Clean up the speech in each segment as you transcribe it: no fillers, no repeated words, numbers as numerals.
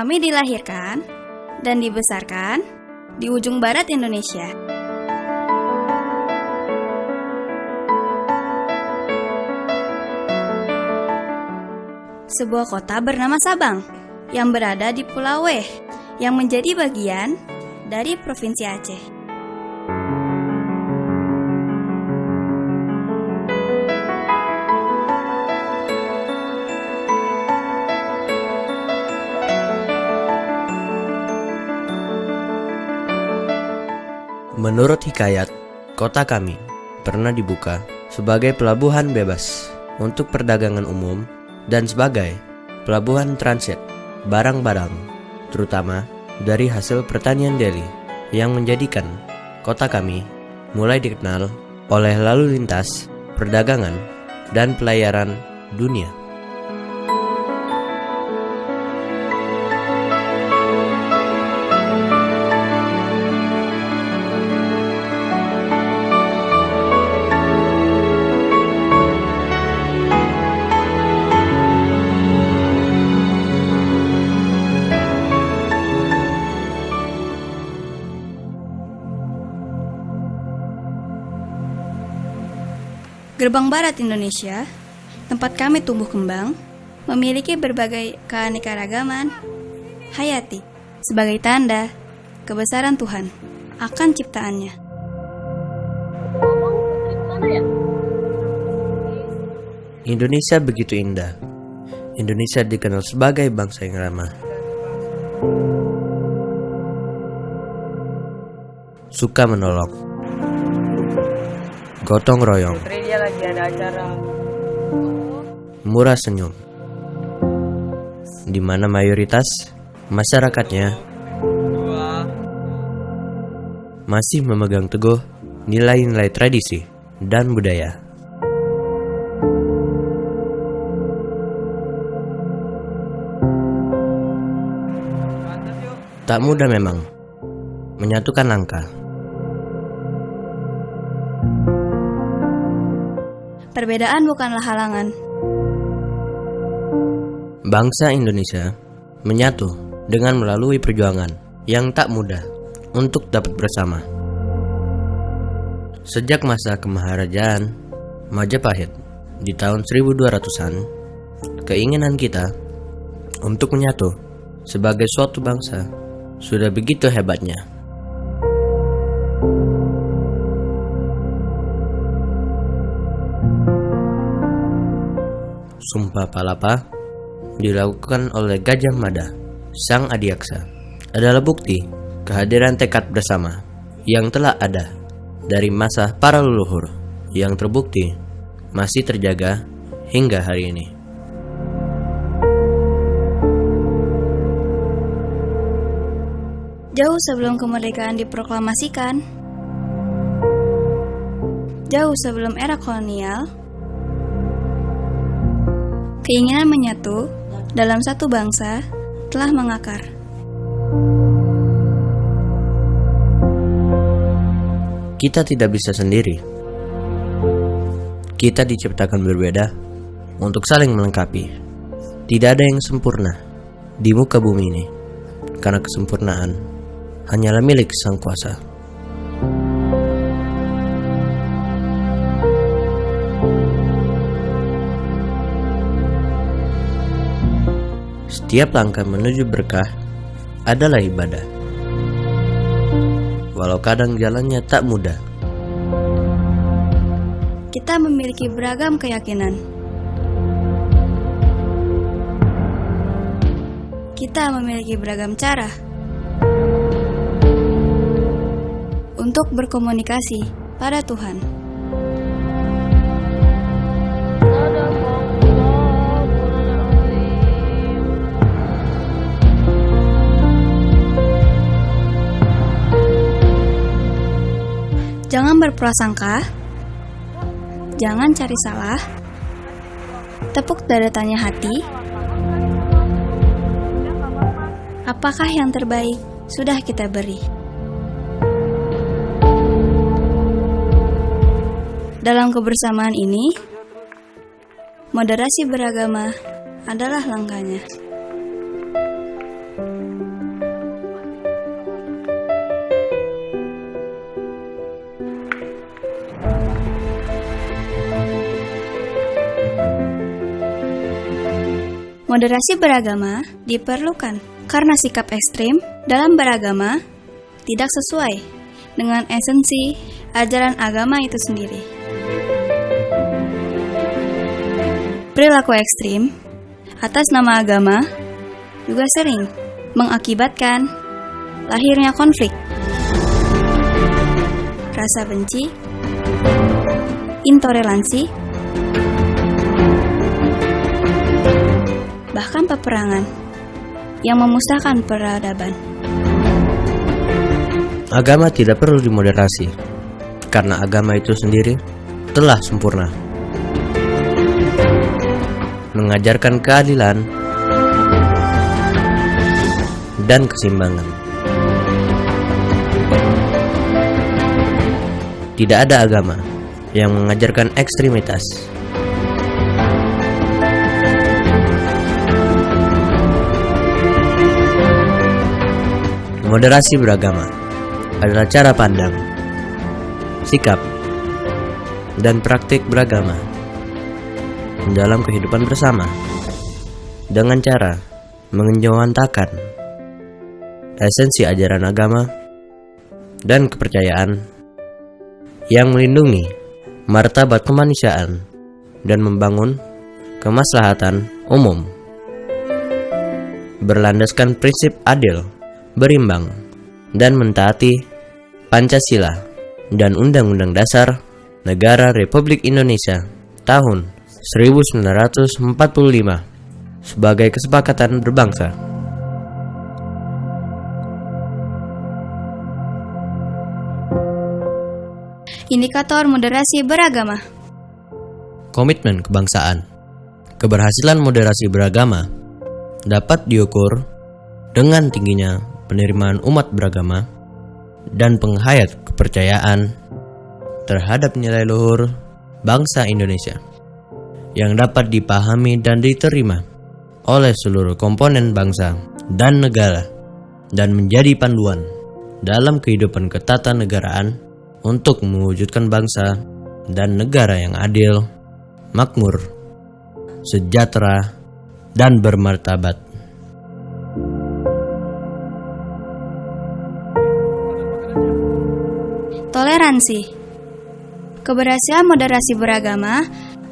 Kami dilahirkan dan dibesarkan di ujung barat Indonesia. Sebuah kota bernama Sabang yang berada di Pulau W yang menjadi bagian dari Provinsi Aceh. Menurut hikayat, kota kami pernah dibuka sebagai pelabuhan bebas untuk perdagangan umum dan sebagai pelabuhan transit barang-barang, terutama dari hasil pertanian Delhi, yang menjadikan kota kami mulai dikenal oleh lalu lintas, perdagangan, dan pelayaran dunia. Gerbang Barat Indonesia, tempat kami tumbuh kembang, memiliki berbagai keanekaragaman hayati sebagai tanda kebesaran Tuhan akan ciptaannya. Indonesia begitu indah. Indonesia dikenal sebagai bangsa yang ramah, suka menolong, gotong royong, murah senyum, di mana mayoritas masyarakatnya masih memegang teguh nilai-nilai tradisi dan budaya. Tak mudah memang menyatukan langkah. Perbedaan bukanlah halangan. Bangsa Indonesia menyatu dengan melalui perjuangan yang tak mudah untuk dapat bersama. Sejak masa kemaharajaan Majapahit di tahun 1200-an, keinginan kita untuk menyatu sebagai suatu bangsa sudah begitu hebatnya. Sumpah Palapa dilakukan oleh Gajah Mada, Sang Adiaksa, adalah bukti kehadiran tekad bersama yang telah ada dari masa para leluhur yang terbukti masih terjaga hingga hari ini. Jauh sebelum kemerdekaan diproklamasikan, jauh sebelum era kolonial, keinginan menyatu dalam satu bangsa telah mengakar. Kita tidak bisa sendiri. Kita diciptakan berbeda untuk saling melengkapi. Tidak ada yang sempurna di muka bumi ini, karena kesempurnaan hanyalah milik Sang Kuasa. Setiap langkah menuju berkah adalah ibadah, walau kadang jalannya tak mudah. Kita memiliki beragam keyakinan. Kita memiliki beragam cara untuk berkomunikasi pada Tuhan. Jangan berprasangka, jangan cari salah, tepuk dada tanya hati, apakah yang terbaik sudah kita beri. Dalam kebersamaan ini, moderasi beragama adalah langkahnya. Moderasi beragama diperlukan karena sikap ekstrim dalam beragama tidak sesuai dengan esensi ajaran agama itu sendiri. Perilaku ekstrim atas nama agama juga sering mengakibatkan lahirnya konflik, rasa benci, intoleransi, bahkan peperangan yang memusnahkan peradaban. Agama tidak perlu dimoderasi, karena agama itu sendiri telah sempurna, mengajarkan keadilan dan keseimbangan. Tidak ada agama yang mengajarkan ekstremitas. Moderasi beragama adalah cara pandang, sikap, dan praktik beragama dalam kehidupan bersama dengan cara mengejawantakan esensi ajaran agama dan kepercayaan yang melindungi martabat kemanusiaan dan membangun kemaslahatan umum, berlandaskan prinsip adil, berimbang, dan mentaati Pancasila dan Undang-Undang Dasar Negara Republik Indonesia tahun 1945 sebagai kesepakatan berbangsa. Indikator moderasi beragama. Komitmen kebangsaan. Keberhasilan moderasi beragama dapat diukur dengan tingginya penerimaan umat beragama dan penghayat kepercayaan terhadap nilai luhur bangsa Indonesia yang dapat dipahami dan diterima oleh seluruh komponen bangsa dan negara dan menjadi panduan dalam kehidupan ketatanegaraan untuk mewujudkan bangsa dan negara yang adil, makmur, sejahtera, dan bermartabat. Toleransi. Keberhasilan moderasi beragama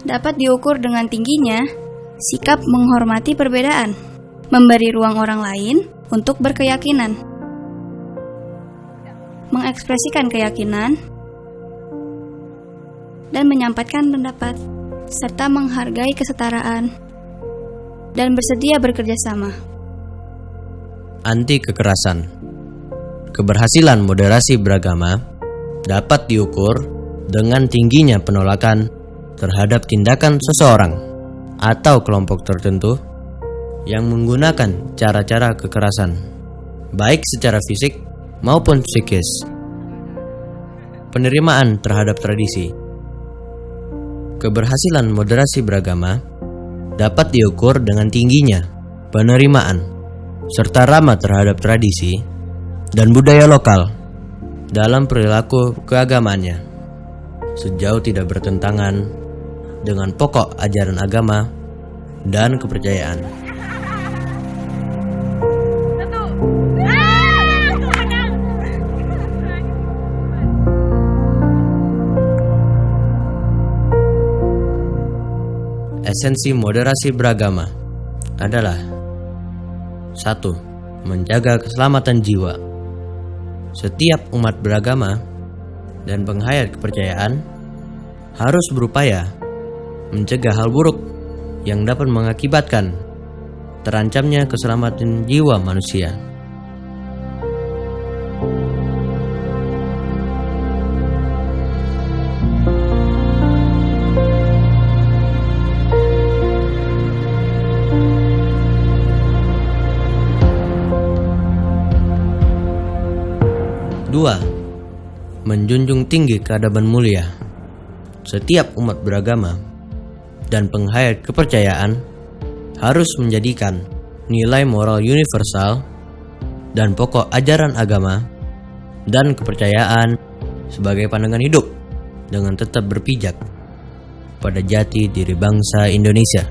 dapat diukur dengan tingginya sikap menghormati perbedaan, memberi ruang orang lain untuk berkeyakinan, mengekspresikan keyakinan, dan menyampaikan pendapat, serta menghargai kesetaraan dan bersedia bekerja sama. Anti kekerasan. Keberhasilan moderasi beragama dapat diukur dengan tingginya penolakan terhadap tindakan seseorang atau kelompok tertentu yang menggunakan cara-cara kekerasan, baik secara fisik maupun psikis. Penerimaan terhadap tradisi. Keberhasilan moderasi beragama dapat diukur dengan tingginya penerimaan serta ramah terhadap tradisi dan budaya lokal dalam perilaku keagamaannya, sejauh tidak bertentangan dengan pokok ajaran agama dan kepercayaan. Esensi moderasi beragama adalah 1. Menjaga keselamatan jiwa. Setiap umat beragama dan penghayat kepercayaan harus berupaya mencegah hal buruk yang dapat mengakibatkan terancamnya keselamatan jiwa manusia. Dua, menjunjung tinggi keadaban mulia. Setiap umat beragama dan penghayat kepercayaan harus menjadikan nilai moral universal dan pokok ajaran agama dan kepercayaan sebagai pandangan hidup dengan tetap berpijak pada jati diri bangsa Indonesia.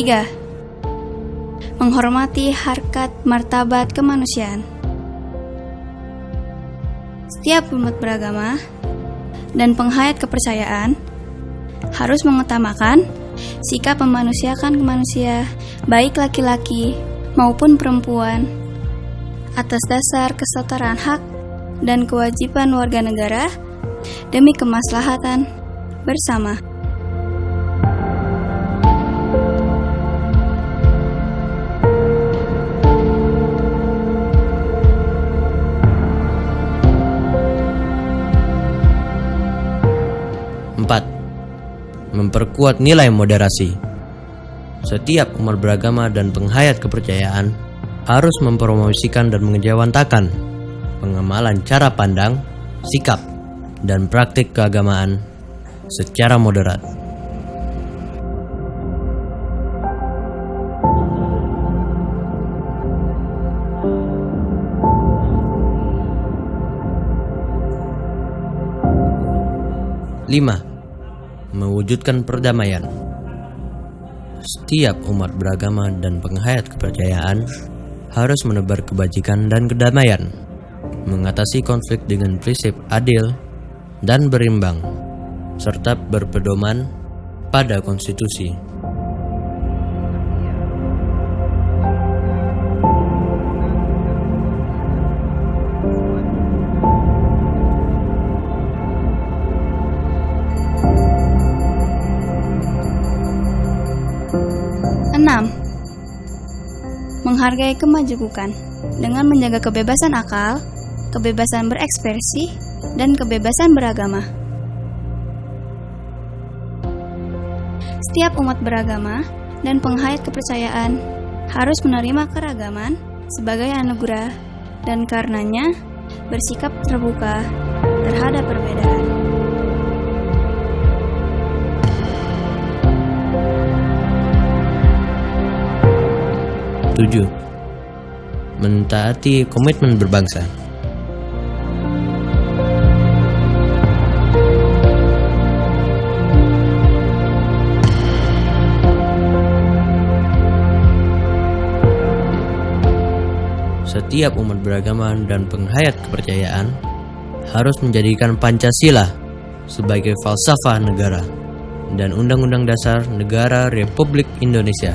3. Menghormati harkat martabat kemanusiaan. Setiap umat beragama dan penghayat kepercayaan harus mengutamakan sikap memanusiakan manusia, baik laki-laki maupun perempuan, atas dasar kesetaraan hak dan kewajiban warga negara demi kemaslahatan bersama. Memperkuat nilai moderasi. Setiap umat beragama dan penghayat kepercayaan harus mempromosikan dan mengejawantakan pengamalan cara pandang, sikap, dan praktik keagamaan secara moderat. Lima, mewujudkan perdamaian. Setiap umat beragama dan penghayat kepercayaan harus menebar kebajikan dan kedamaian, mengatasi konflik dengan prinsip adil dan berimbang, serta berpedoman pada konstitusi. Menghargai kemajemukan dengan menjaga kebebasan akal, kebebasan berekspresi, dan kebebasan beragama. Setiap umat beragama dan penghayat kepercayaan harus menerima keragaman sebagai anugerah dan karenanya bersikap terbuka terhadap perbedaan. 7. Mentaati komitmen berbangsa. Setiap umat beragama dan penghayat kepercayaan harus menjadikan Pancasila sebagai falsafah negara dan Undang-Undang Dasar Negara Republik Indonesia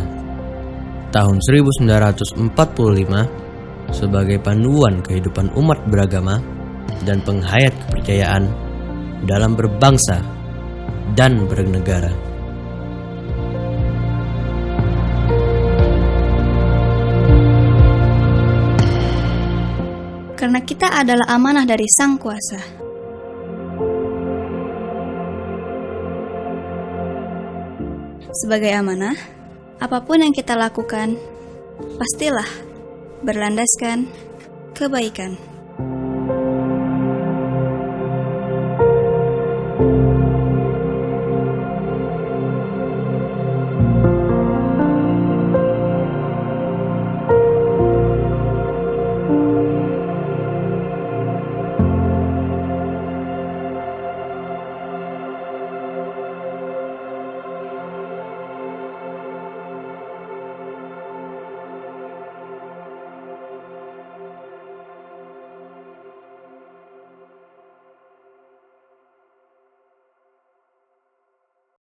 tahun 1945 sebagai panduan kehidupan umat beragama dan penghayat kepercayaan dalam berbangsa dan bernegara. Karena kita adalah amanah dari Sang Kuasa. Sebagai amanah, apapun yang kita lakukan, pastilah berlandaskan kebaikan.